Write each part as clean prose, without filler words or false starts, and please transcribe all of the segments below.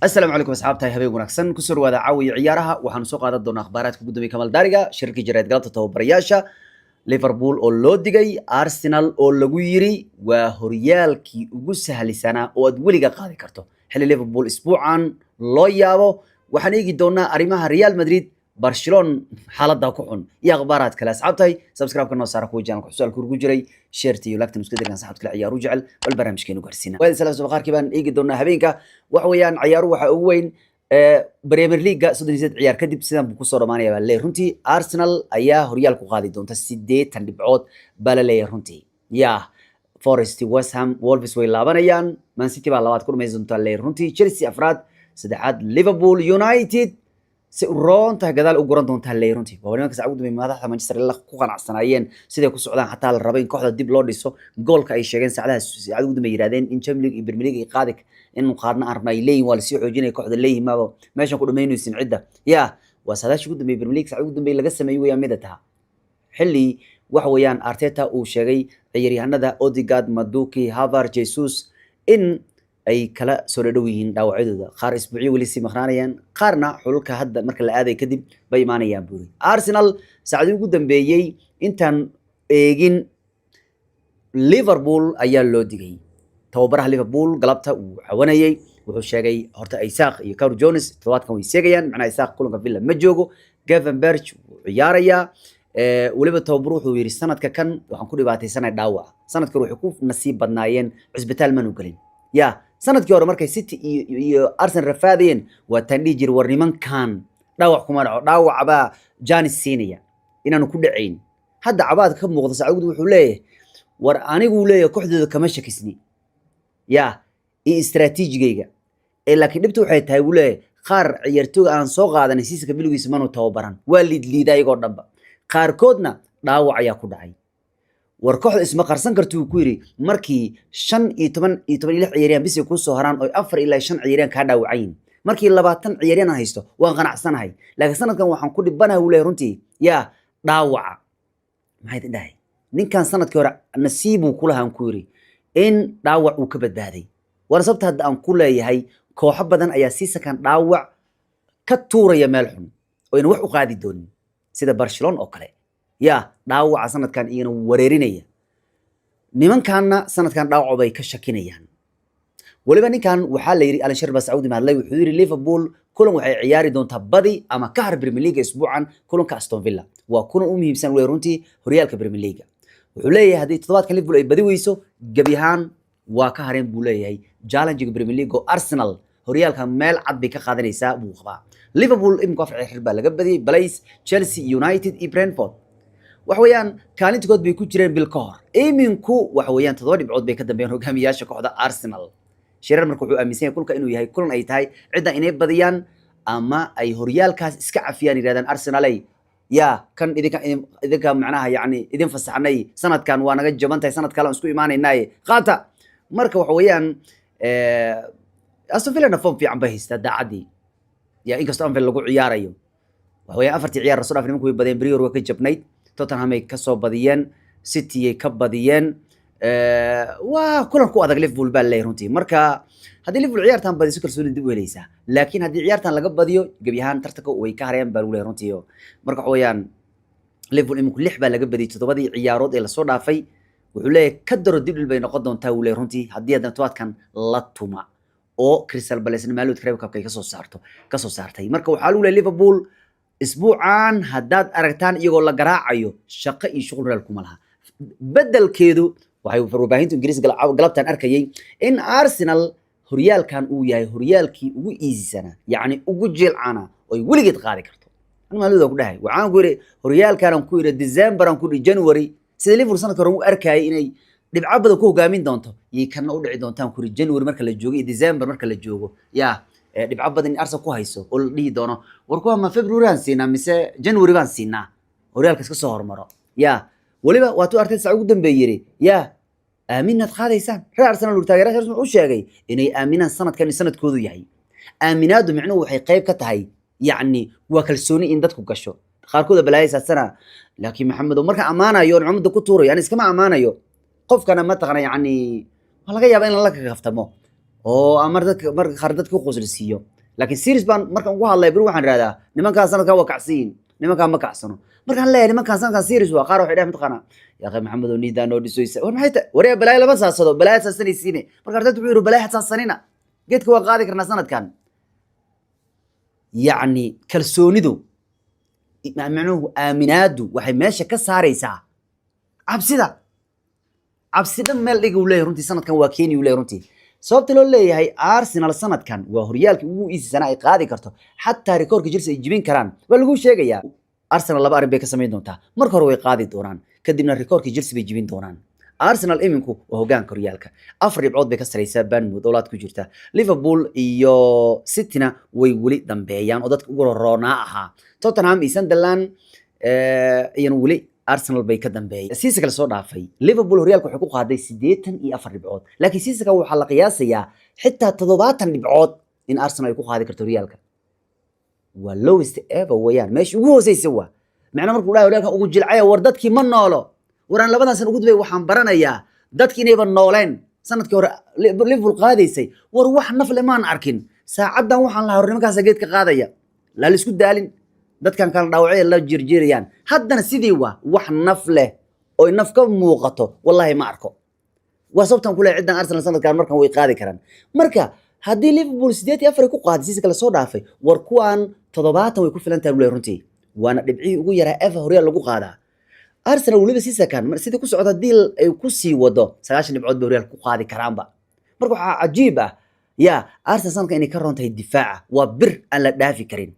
السلام عليكم أصحابتي هبي ونكسن كسر وذا عاوي عيارها وحنسوق هذا الدون أخبارات كقدمي كمال دارجة شركة جريد قلطة توبرياشة ليفربول أو لوديجي أرسنال أو لغويري وهريال كي وجسها لسنة وأدولي قاضي كرتو حل ليفربول أسبوعا لويابو وحنيجي دونا أريمها ريال مدريد برشلون حالة كحون يا أخبارات كلا أصحابتي سبسكرايب كنا صار كوي جانك حسال كورجو جري شيرتي ولكن مسكدر كان صاحبك العيار وجعل والبرامج كانوا قرسينا وهذا سلام سبقار كمان يجي دونا هبينك وحويان عيار وحا وين بريمير ليغا سودنيسد ciyaar kadib sidan buu ku soo dhamaanaya baa leeyahay runtii Arsenal ayaa horyaal ku qaadi doonta 8 dhibcood baa la leeyahay runtii yaa Forest West Ham Wolves way laabanayaan Man City baa labaad ku dhameeyay doonta leeyahay runtii Chelsea afraad saddexaad Liverpool United si roonta gadaal u guran doonta leeyahay runtii waa nimanka saacadu dumay madaxda Manchester la ku qanacsanayeen siday ku socdaan xataa la rabay in kooxda dib loo dhiso goolka ay sheegeen saacadu dumay yiraahdeen in Champions League iyo Premier League ay qaadi إنه قادنا أربعة لين ولا سيء حجينا يكحد لين ما بو ماشي نقول ما ينوسين عدة يا وسادش قدام بيبرمليك سعود قدام بيلقى السماء ويا مدتها حلي وحويان أرتيتا وشجعي عيري هندا أوديجاد مدوكي هافار جيسوس إن أي كلا سولدوين داو عددا خار إسبوعي ولسي مخرانيان قارنا حلولك هدا مركل هذا كذب بيماني يا بوري أرسنال سعود قدام بيجي إنتن إيجين ليفربول أيال لوديجي توبرها ليفربول قلبتها وحوانيي wuxuu sheegay horta Isaac iyo Carl Jones todobaadkan way seegayaan macna Isaac kulanka Villa ma joogo Gavin Birch ciyaaraya waliba tababar wuxuu yiri sanadka kan waxaan ku dhibaataysanay dhaawac sanadkan wuxuu ku nasiib badnaayeen cisbitaal manu galin ya sanadkii hore markay City iyo Arsenal rafaadeen waa tan dhijir war nimankan dhaawac kuma dhaco dhaawac ba Janis siinaya inaanu ku dhacayn hadda cabaad ka muuqda Sacuud wuxuu leeyahay war anigu leeyahay kooxdooda kama shakisni يا استراتيجية لكن دبتو waxay tahay wule qaar ciyaartooy aan soo qaadanay siiska bilowgiisa manu tababaran waalid liiday igo dhanba qaar koodna dhaawac ayaa ku dhacay war kooxda isma qarsan kartuu ku yiri markii 5 iyo 10 iyo 16 ciyaaryahan bis ku soo haraan oo 4 ilaa 5 ciyaaryahan ka dhaawacayn markii 20 ciyaaryahan haysto waan qanacsanahay laakiin sanadkan waxaan ku dhibanahay wule runtii yaa dhaawaca maxay tahay ninkan sanadkii hore nasiibu kulahan ku yiri in dhaawac uu ka badbaaday war sababta hadda aan ku leeyahay kooxo badan ayaa siisakan dhaawac ka tuuraya meel xun oo in wax u qaadi doonin sida Barcelona oo kale yaa dhaawaca sanadkan iyana wareerinaya nimankaana sanadkan dhaawac bay ka shakinayaan waliba ninkan waxa la yiri Al-Sharbaa Saudi Maadlay wuxuu yiri Liverpool kulan waxay ciyaari doontaa badi ama ka har Premier League isbuucan kulanka Aston Villa waa kulan u muhiimsan weeruntii horyaalka Premier League wuxuu leeyahay hadii todobaadkan Liverpool ay badi weyso gabiyahan waa ka hareen buu leeyahay challenge Premier League oo Arsenal horyaalka meel cad bay ka qaadanaysaa buu qabaa Liverpool imka afar baa laga badiyay Palace Chelsea United iyo Brentford wax weeyaan kaalintood bay ku jireen bil ka hor iminku wax weeyaan 7 dhibcood bay ka dambeeyeen hogaamiyaasha kooxda Arsenal shirar markuu wuxuu aaminsan yahay kulka inuu yahay kulan ay tahay cidda inay badiyaan ama ay horyaalkaas iska cafiyaan yiraahdaan Arsenal ay يا كان إذا كان معناها يعني إذا فسحناي سنة كان وأنا جد جبنتي سنة كلام سكوي معنا الناي قاطع مركب وحويان أصلا فينا نفهم في عم بهيس ده عادي يا إنك أصلا في اللقو عيار أيوه وهي أفرت عيار رسول الله في ممكن بدين بريور وكي جبنيت توتنهام يكسو بديان سيتي يكب بديان وكلهم كو أدق ليفربول بالله رونتي مركا هذه ليفربول عيارتان بدي سكر سولين دي وليسا لكن هذه عيارتان لقب بديو جبيهان ترتكو ويكهريان بالوله رونتيو مركا حويان ليفربول إمك لحبة لقب بدي تتبدي عيارات إلى صور عفي وحولي كدروا الدبل بين قدام تاولي رونتي هذه هذا توات كان لطمة أو كريستال بالاس مالو تكريب كاب كسو صارتي مركا وحالو ليفربول أسبوعان هداد أركتان يقول لك راعيو شقة شغل لكم لها بدل كيدو waxay warbaahinta Ingiriiska galabtan arkayay in Arsenal horyaalkan uu yahay horyaalkii ugu easy-sana yaani ugu jilcana oo waligeed qaadi karto aan maaluda ku dhahay waxaan ku yiri horyaalkan aan ku yiri December aan ku yiri January sida Liverpool sanadka hore u arkay inay dhibco badan ku hogaamin doonto iyo kana u dhici doontaan ku yiri January marka la joogo iyo December marka la joogo yaa dhibco badan in Arsenal ku hayso oo la dhigi doono war kuwa ma February aan siinaa mise January baan siinaa horyaalka iska soo hormaro yaa waliba waa tu artay saacad ugu dambeeyay yaa آمنة خاديسان رأى أرسنال ورتاجرات أرسنال وشاقي إني آمنة سنة كان سنة كودو يهي آمنات معناه وحي قيب كتهي يعني وكلسوني إن دتكو كشو خاركودا بلايس السنة لكن محمد ومركا أمانة يون عمد كتورو يعني اسكما أمانة يو قف كان متغنى يعني والله جاي بين الله كفتمو oo marka qaar dadka ku qoslisiiyo laakiin series baan markaan ugu hadlay bir waxaan raadhaa nimankaas sanadka waa kacsiin nimankaan ma kacsano markaan leeyahay nimankaan sanadkan series waa qaar waxay dhahay mataqaanaa yaa akhi maxamed oo niidaan oo dhisoysa war maxay tahay waree balaayo lama saasado balaayo saasanaysiine marka ardaydu wuxuu yidhi balaayo saasanina geedka waa qaadi karnaa sanadkan yacni kalsoonidu macnuhu aaminaadu waxay meesha ka saaraysaa cabsida cabsi dhan meel dhig uu leeyahay runtii sanadkan waa keeni uu leeyahay runtii sababta loo leeyahay Arsenal sanadkan waa horyaalkii ugu iisana ay qaadi karto xataa rikoorka Chelsea ay jibin karaan waa lagu sheegayaa Arsenal laba arrin bay ka sameyn doontaa marka hore way qaadi doonaan kadibna rikoorka Chelsea bay jibin doonaan Arsenal iminku waa hoggaanka horyaalka 4 dhibcood bay ka sareysaa Bournemouth oo laad ku jirta Liverpool iyo City-na way wali dambeeyaan oo dadka ugu roonaa ahaa Tottenham iyo Sunderland iyo wali Arsenal bay ka dambeeyay siisa kala soo dhaafay Liverpool horyaalka wuxuu ku qaaday 84 dhibcood laakiin siisa waxa la qiyaasayaa xitaa 70 dhibcood in Arsenal ay ku qaadi karto horyaalka waa lowest ever wayaan meesha ugu hooseysa waa macna markuu dhahay horyaalka ugu jilcay war dadkii ma noolo waraan labadan san ugu dubay waxaan baranayaa dadkii inayba nooleen sanadkii hore Liverpool qaadaysay war wax naf leh maan arkin saacadan waxaan la hornimankaas geed ka qaadaya la isku daalin dadkan kala dhaawacay la jirjirayaan haddana sidii wax naf leh oo naf ka muuqato wallahi ma arko waa sababtan kula ciidan Arsenal sanadkan markan way qaadi karaan marka haddii Liverpool 84 ku qaadisay si kala soo dhaafay war kuwan 70 way ku filan tahay runtii waana dhibci ugu yaraa ever horyaal lagu qaadaa Arsenal waliba si sakan sidii ku socda deal ay ku sii wado 90 dhibcood horyaal ku qaadi karaanba marka waxa cajiib ah ya Arsenal sanadkan inay ka roontahay difaaca waa bir aan la dhaafi karin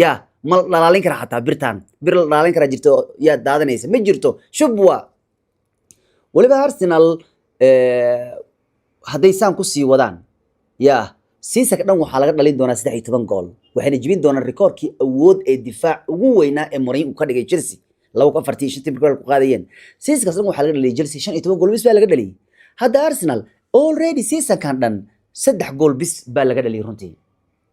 ya mal dhalaalin kara xataa birtan bir la dhalaalin kara jirto yaa daadanaysa ma jirto shubwa waliba Arsenal hadday saan ku sii wadaan ya siisa dhan waxa laga dhalin doonaa 13 gool waxayna jibin doonaan rikoorkii awood ee difaac ugu weynaa ee Mourinho ka dhigay Chelsea 245 gool ku qaadayeen siisa dhan waxa laga dhaliyay Chelsea 15 gool bis baa laga dhaliyay hadda Arsenal already siisa kan dhan 3 gool bis baa laga dhaliyay runtii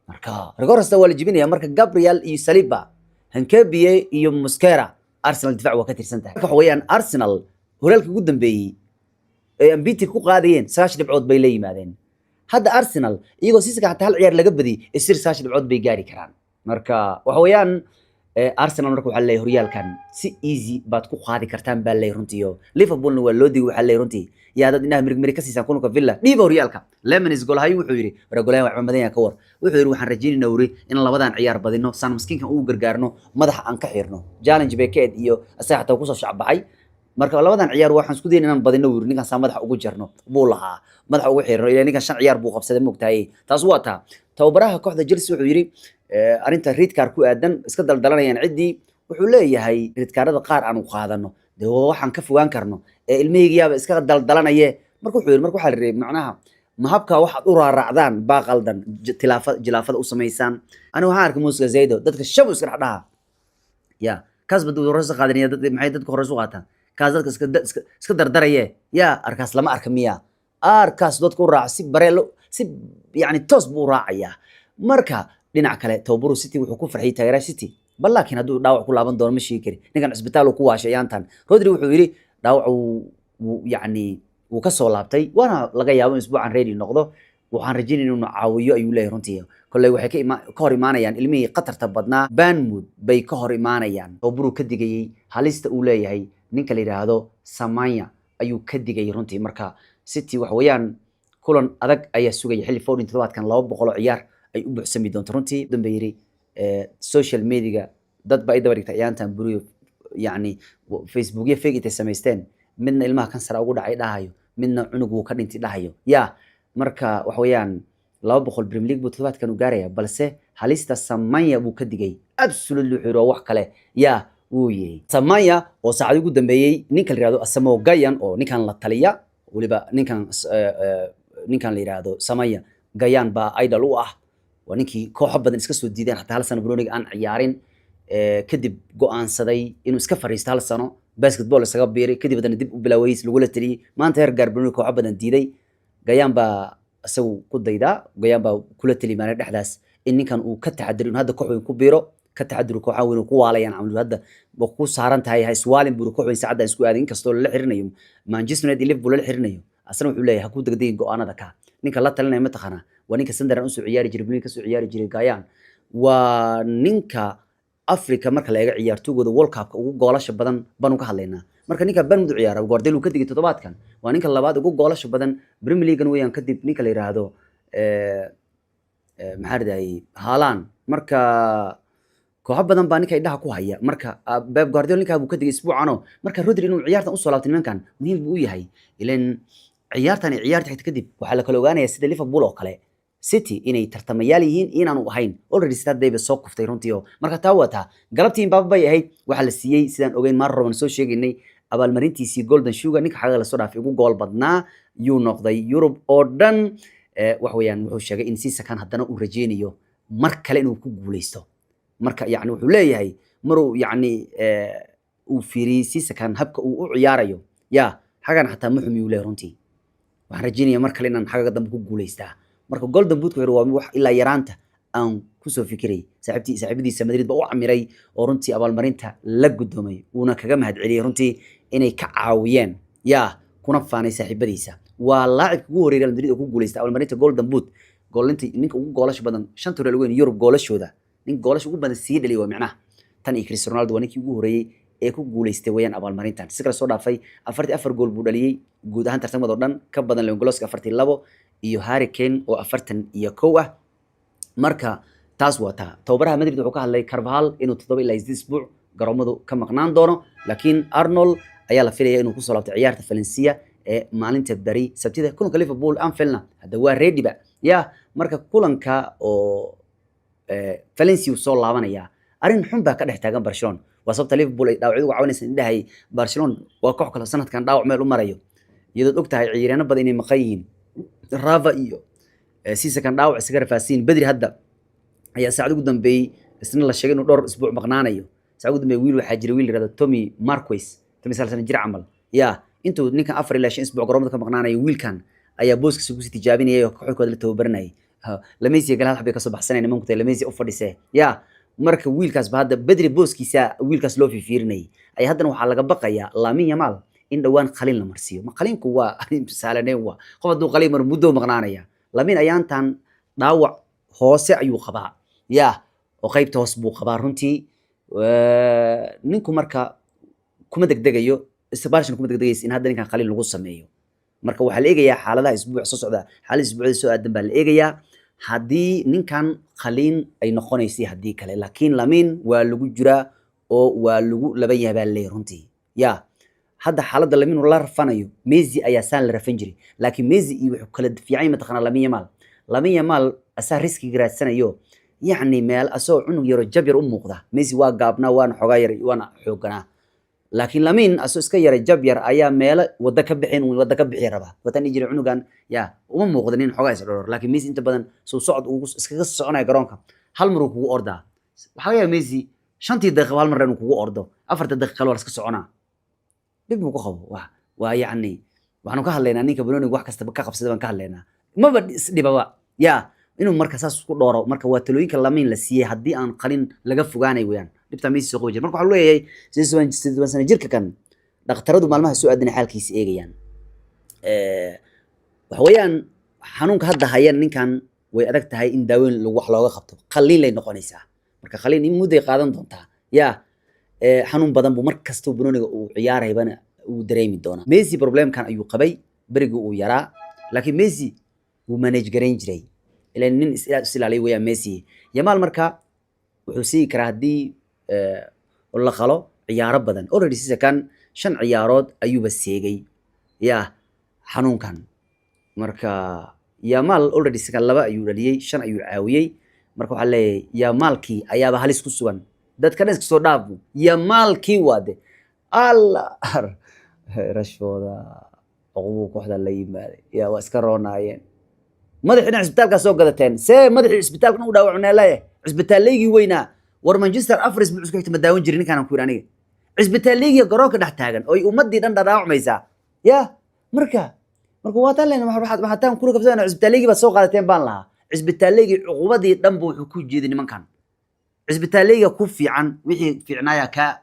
marka rikoorasta waa la jibinaya marka Gabriel iyo Saliba Hankebiye iyo Mosquera Arsenal difaac waa ka tirsan tahay waxa weeyaan Arsenal horyaalka ugu dambeeyay ee ambiti ku qaadayeen 9 dhibcood bay la yimaadeen hadda Arsenal iyagoo siisa xataa hal ciyaar laga badiyay isir 9 dhibcood bay gaari karaan marka waxa weeyaan Arsenal marka waxa leeyahay horyaalkan si easy baad ku qaadi kartaan baa leeyahay runtii Liverpoolna waa loo digay waxa leeyahay runtii yaa dad inaha mirig ka siisan kunka Villa dhiiba horyaalka Lemons gool hay wuxuu yiri wargolayn wax madan ka war wuxuu yiri waxaan rajaynaynaa wari in labadan ciyaar badino san miskiinkan uu gargaarno madaxa aan ka xirno challenge bekeed iyo asaxta ku soo shacbay marka labadan ciyaar waxaan isku daynaa inaan badino wari ninkan sa madaxa ugu jarno buu lahaa madaxa ugu xirno ilaa ninkan 5 ciyaar buu qabsaday moogtahay taas waa taa tababaraha kooxda Chelsea wuxuu yiri arinta red card ku aadan iska daldalanayaan cidii wuxuu leeyahay red cardada qaar aan u qaadano de waxaan ka fogaan karno ee ilmahaygiyaaba iska daldalanayee marka wuxuu yiri marka waxa la reebay macnaha ma habka waxaad u raaracdaan baa qaldan jilaafada u sameeysan aniga waxaan arkay Musa Zaydo dadka shabu iska dhaxdhaha ya kasbad uu rasa qaadanaya dad maxay dadka hore soo qaataan kaas dadka iska dardarayee ya arkaas lama arka miya arkaas dadku raacsi bareelo si yani toos buu raacaya marka dhinac kale Toburu City wuxuu ku farxay taageera City bal laakiin hadduu dhaawac ku laaban doono ma sheekari ninkan cisbitaal uu ku waashay aantan Rodri wuxuu yiri dhaawac uu yani uu ka soo laabtay waana laga yaabo isbuucan ready noqdo waxaan rajaynayaa inuu caawiyo ayuu leeyahay runtii kulay waxay ka hor imaanayaan ilmihii qatarta badnaa Bournemouth bay ka hor imaanayaan Toburu ka digayay halista uu leeyahay ninka la yiraahdo Samanya ayuu ka digay runtii marka City wax weeyaan kulan adag ayaa sugay xilli Foden todobaadkan 200 ciyaar ay u buuxsami doonto runtii dambeeyay social media dad ba ay daba dhigtay ayaantan buriyo yani Facebook iyo fake intay sameysteen midna ilmaha kansar ugu dhacay dhahayo midna cunugu ka dhintay dhahayo ya marka wax weeyaan 200 Premier League buu todobaadkan u gaaraya balse halista Samanya buu ka digay absolutely xiro wax kale ya uu yiri Samanya oo saacad ugu dambeeyay ninka la yiraahdo Asamoah Gyan oo ninkan la taliya waliba ninkan la yiraahdo Samanya Gyan ba idol u ah waa ninkii kooxo badan iska soo diideen xataa hal sano Bruniga aan ciyaarin kadib go'aansaday inuu iska fariisto hal sano basketball isaga biiray kadib hadana dib u bilaaways lagu la taliyay maanta heer gaar Bruniga kooxo badan diiday Gyan ba asagu ku dayda Gyan ba kula taliyay maana dhexdaas in ninkan uu ka taxadiro in hadda koox weyn ku biiro ka taxadiro kooxo weyn ku waalayaan amlu hadda ku saaran tahay Swalin buu koox weyn saacada isku aadin kastoo la xirinayo Manchester United Liverpool la xirinayo asna wuxuu leeyahay ku degdegay go'aanada ka ninka la talinaya mataqana waa ninka Sunderland usoo ciyaari jiray Burnley kasoo ciyaari jiray Gayaan waa ninka Africa marka la eega ciyaartooyda World Cup ugu goolasha badan baan ka hadlaynaa marka ninka Bournemouth ciyaara Guardiola ka digay todobaadkan waa ninka labaad ugu goolasha badan Premier League weeyaan kadib ninka la yiraahdo maxaa raday Haaland marka koox badan baa ninka idhaha ku haya marka Pep Guardiola ninka uu ka digay isbuucano marka Rodri inuu ciyaartan u soo laabtay nimankan muhiim buu yahay ileen ciyaartan xigta kadib waxa la kala ogaanayaa sida Liverpool oo kale City inay tartamayaal yihiin inaanu ahayn already sida dayba soo kuftay runtii marka taa wata galabtii Mbappe bay ahayd waxa la siiyay sidaan ogeyn mar roban soo sheegaynay abaalmarintiisii Golden Shoe ninka xaga la soo dhaafay ugu gool badnaa yuu noqday Europe oo dhan wax weeyaan wuxuu sheegay in Sisakan haddana uu rajeynayo mar kale inuu ku guuleysto marka yani wuxuu leeyahay maruu yani uu fiiriyay Sisakan habka uu u ciyaarayo ya xagan xataa muxum uu leeyahay runtii waxaan rajeynayaa mar kale inaan xaga dambe ku guuleystaa marka Golden Boot ku waa wax ilaa yaraanta aan ku soo fikiray saaxiibadiisa Madrid ba u camiray oo runtii abaalmarinta la gudoomay una kaga mahad celiyay runtii inay ka caawiyeen ya kuna faanay saaxiibadiisa waa laacibka ugu horeeyay Madrid oo ku guuleystay abaalmarinta Golden Boot goolintii ninka ugu goolasho badan shanta reer weyn Europe goolashooda nin goolasho ugu badan sii dhaliyo macnaha tan iyo Cristiano Ronaldo waa ninkii ugu horeeyay ee ku guuleystay weeyaan abaalmarintan si kala soo dhaafay 44 gool buu dhaliyay guud ahaan tartamada oo dhan ka badan Lewandowski 42 iyo Harry Kane oo 41 ah marka taas wata tababaraha Madrid wuxuu ka hadlay Carvajal inuu 7 ilaa 8 isbuuc garoomadu ka maqnaan doono laakiin Arnold ayaa la filayaa inuu ku soo laabto ciyaarta Valencia ee maalinta bari Sabtida kulanka Liverpool Anfield hada waa ready ba ya marka kulanka oo Valencia soo laabanaya arin xun baa ka dhex taagan Barcelona wasabta Liverpool ay dhaawac ugu caawinaysan indhahay Barcelona waa koox kale sanadkan dhaawac meel u marayo iyadoo ogtahay ciyaarana badan inay maqan yihiin Rava iyo Sisakan dhaawac isaga rafaasiin Badri hadda ayaa saacad ugu dambeeyay isna la sheegay inuu dhowr isbuuc maqnaanayo saacad ugu dambeeyay wiil waxa jiray wiil yiraahdo Tommy Marquez 13 jir camal ya intuu ninkan 4 ilaa 5 isbuuc garoomada ka maqnaanayo wiilkan ayaa booskiisa ku sii tijaabinayay oo kooxdooda la tababaranayay Lamesi galaad xabay ka soo baxsanayna nimanku tay Lamesi u fadhisay ya marka wiilkaas ba hadda Badri booskiisa wiilkaas loo fiirinay ay haddana waxa laga baqayaa Lamine Yamal in dhawaan qalin la marsiyo ma qalinku waa saalaneen waa qof haduu qalin mar muddo maqnaanaya Lamine ayaantan dhaawac hoose ayuu qabaa ya oo qaybta hoos buu qabaa runtii ninku marka kuma degdegayo Sebastian kuma degdegaysa in hadda ninkan qalin lagu sameeyo marka waxa la eegayaa xaaladaha isbuuc soo socda xaalad isbuucda soo aadan baa la eegayaa hadii ninkan qalin ay noqonaysay hadii kale laakiin Lamine waa lagu jiraa oo waa lagu laba yaabaa leey runtii ya hadda xaaladda Lamine la rafanayo Messi ayaa saan la rafan jiray laakiin Messi iyo wuxuu kala fiican mataqana Lamine Yamal asaa riski garaasanayo yani meel asoo cunug yaro jab yar u muuqda Messi waa gaabna waana xogaa yar waana xoogana laakiin Lamine asoo iska yar jab yar ayaa meel wada ka bixin raba watan jira cunugan ya uma muuqda nin xogaa is dhor laakiin Messi inta badan soo socod uu iskaga soconay garoonka hal mar uu kugu ordaa waxa weeye Messi 5 daqiiqo hal mar inuu kugu ordo 4 daqiiqo wala iska soconaa dib uu ku qabo waa yani waxaanu ka hadlaynaa ninka Balooni wax kasta ka qabsada baan ka hadlaynaa maba isdhibaba ya inuu marka saas ku dhooro marka waa talooyinka Lamine la siiyay hadii aan qalin laga fogaanay weeyaan dibta Messi soo qoojir marka waxa uu leeyahay 16 sano jirka kan dhaqtaradu maalmaha soo aadan xaalkiisa eegayaan waxa weeyaan xanuunka hadda hayeen ninkan way adag tahay in daaweyn lagu wax looga qabto qalin lay noqonaysaa marka qalin in muddo qaadan doontaa ya xanuun badan buu markasta Balooniga uu ciyaaraybana uu dareemi doona Messi problemkan ayuu qabay bariga uu yaraa laakiin Messi uu manage gareyn jiray ilaa nin islaali weeyaa Messi Yamal marka wuxuu sii karaa hadii la qalo ciyaaro badan already Sisakan 5 ciyaarood ayuuba seegay ya xanuunkan marka Yamal already Sisakan 2 ayuu dhaliyay 5 ayuu caawiyay marka waxa leeyahay Yamalkii ayaaba halis ku sugan dadka dhan iska soo dhaafo Yamalkii waade Allah rashooda ugu kooxda la yimaaday ya waa iska roonaayeen madaxina isbitaalka soo gadateen madaxii isbitaalka u dhaawacnaa leeyahay isbitaalleygii weynaa war Manchester Afris buu isku xigtay daawan jirin ninkan ku aniga isbitaalleygii garoonka dhex taagan oo ummadii dhan dhaawacmaysa ya marka waa tan leena waxa taan kula kabsadana isbitaalleygii ba soo qaadateen baan lahaa isbitaalleygii uqubadii dhan buu wuxuu ku jeeday nimankan isbitaalleeyga ku fiican wixii fiicnaaya ka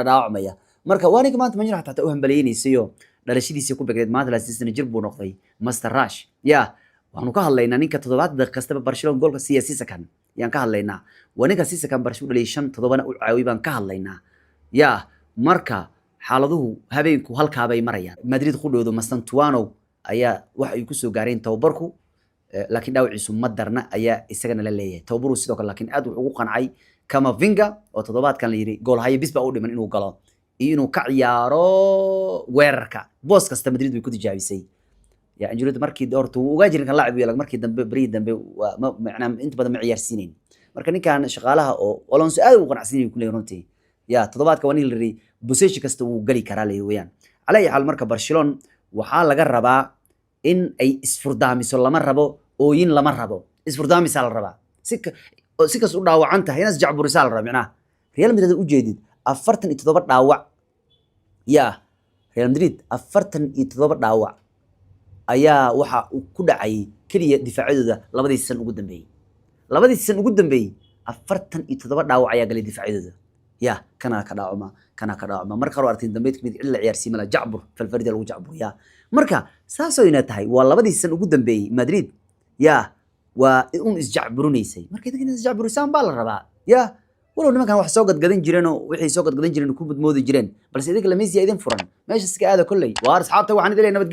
dhaawacmaya marka waa ninka maanta Manchester xataa u hambaleynaysiyo dhalashadiisa ku beegreed maanta la 6 jir buu noqday Master Rush ya waxaanu ka hadlaynaa ninka 7 daqiiqo kastaba Barcelona goolka siyaasiisa kan yaan ka hadlaynaa waa ninka siisa kan Barcelona dhaliyay 5 u caawi baan ka hadlaynaa yaa marka xaaladuhu habeenku halka bay marayaan Madrid qudhoodo Masantuano ayaa wax ay ku soo gaareen tababarku laakiin dhaawaciisu ma darna ayaa isagana la leeyahay tababaru sidoo kale laakiin aad wuxuu ugu qancay Camavinga oo toddobaadkan la yiri gool haye bisba u dhiman inuu galo inuu ka ciyaaro weerarka boos kasta Madrid way ku tijaabisay يا انجلود markii doortu uga jirin kan laacib yeelag markii dambe bari dambe macna inta badan ma ciyaarsiineen marka ninkan shaqaalaha oo Alonso aad u qanacsanay ku leeyahay runtii ya toddobaadka waan ilri buseeshi kasta uu gali karaa leeyaan calay xal marka Barcelona waxa laga rabaa in ay isfurdaamiso lama rabo ooyin lama rabo isfurdaamisa la rabaa si kas u dhaawacan tahay inaas jacburisaal rabina Real Madrid u jeedid 47 dhaawac ya Real Madrid 47 dhaawac ayaa waxa uu ku dhacay kaliya difaacadooda labadii san ugu dambeeyay 47 dhaawac ayaa galay difaacadooda ya kana ka dhaawama marka hore artiin dambeed mid illa ciyaarsiimada jacbur falfarida lagu jacbur ya marka saasoo ina tahay waa labadii san ugu dambeeyay Madrid ya waa in isjacburunaysay marka idin isjacburisaan baa la rabaa ya walow nimankan wax soo gadgadan jireen oo wixii soo gadgadan jireen ku badmoodi jireen balse idinka la meesii idin furan meesha iska aada kulay waa asxaabta waxaan idin leeyahay nabad